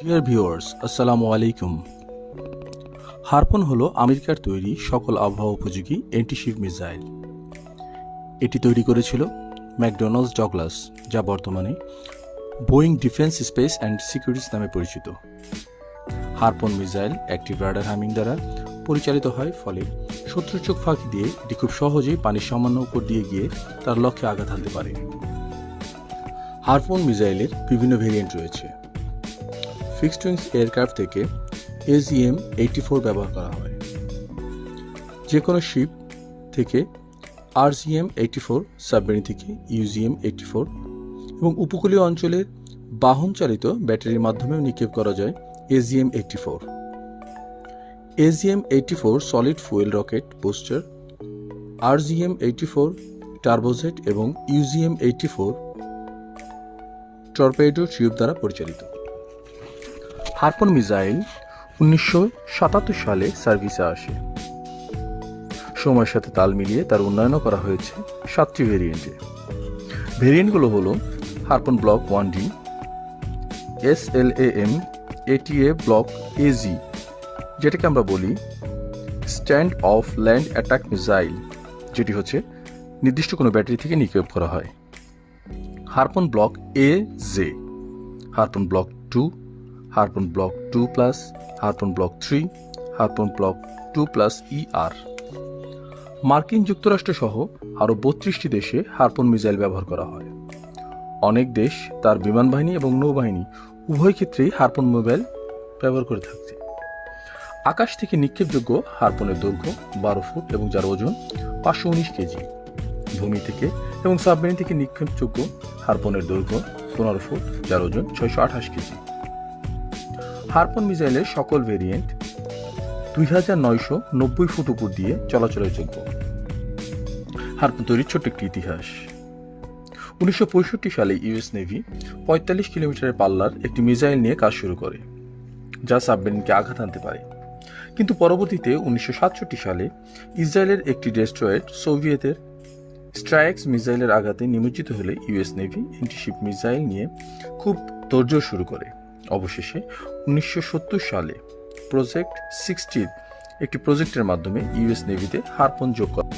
Dear viewers, আসসালামু আলাইকুম। হারপন হলো আমেরিকার তৈরি সকল আবহাওয়া উপযোগী অ্যান্টিশিপ মিসাইল। এটি তৈরি করেছিল ম্যাকডোনাল্ডস ডগলাস, যা বর্তমানে Boeing defence space and securities নামে পরিচিত। হারপন মিসাইল অ্যাক্টিভ রাডার হ্যামিং দ্বারা পরিচালিত হয়, ফলে শত্রুর চোখ ফাঁকি দিয়ে এটি খুব সহজেই পানির সামান্য উপর দিয়ে গিয়ে তার লক্ষ্যে আঘাত হানতে পারে। হারপন মিসাইলের বিভিন্ন ভেরিয়েন্ট রয়েছে। ফিক্সড উইংস এয়ারক্রাফট থেকে AGM-84 ব্যবহার করা হয়। যে কোনো শিপ থেকে RGM-84, সাবমেরিন থেকে UGM-84 এবং উপকূলীয় অঞ্চলের বাহন চালিত ব্যাটারির মাধ্যমেও নিক্ষেপ করা যায় AGM-84। AGM-84 solid fuel rocket booster, RGM-84 turbojet এবং UGM-84 টর্পেডো টিউব দ্বারা পরিচালিত। হারপন মিসাইল 1977 সালে সার্ভিসে আসে। সময়ের সাথে তাল মিলিয়ে তার উন্নয়নও করা হয়েছে 7টি ভেরিয়েন্টে। ভেরিয়েন্টগুলো হলো Harpoon block 1D, SLAM ATA block AG, যেটাকে আমরা বলি stand off land attack missile, যেটি হচ্ছে নির্দিষ্ট কোনো ব্যাটারি থেকে নিক্ষেপ করা হয়। Harpoon block AJ, Harpoon block 2, Harpoon block 2+, Harpoon block 3, Harpoon block 2+ER। মার্কিন যুক্তরাষ্ট্র সহ আরও 32টি দেশে হারপন মিসাইল ব্যবহার করা হয়। অনেক দেশ তার বিমান বাহিনী এবং নৌবাহিনী উভয় ক্ষেত্রেই হারপন মোবাইল ব্যবহার করে থাকছে। আকাশ থেকে নিক্ষেপযোগ্য হারপনের দৈর্ঘ্য 12 ফুট এবং যার ওজন 519 কেজি। ভূমি থেকে এবং সাবমেরিন থেকে নিক্ষেপযোগ্য হারপনের দৈর্ঘ্য 15 ফুট, যার ওজন 628 কেজি। হারপন মিসাইলের সকল ভেরিয়েন্ট 2990 ফুট উপর দিয়ে চলাচলের যোগ্য। হারপন তৈরির ছোট্ট একটি ইতিহাস। 1965 সালে ইউএস নেভি 45 কিলোমিটারের পাল্লার একটি মিসাইল নিয়ে কাজ শুরু করে, যা সাবমেরিনকে আঘাত হানতে পারে। কিন্তু পরবর্তীতে 1967 সালে ইসরায়েলের একটি ডেস্ট্রয়ার সোভিয়েতের স্ট্রাইক্স মিসাইলের আঘাতে নিমজ্জিত হলে ইউএস নেভি অ্যান্টিশিপ মিসাইল নিয়ে খুব তোড়জোড় শুরু করে। অবশেষে 1970 সালে প্রজেক্ট 60 একটি প্রজেক্টের মাধ্যমে ইউএস নেভিতে হারপন যোগ করে।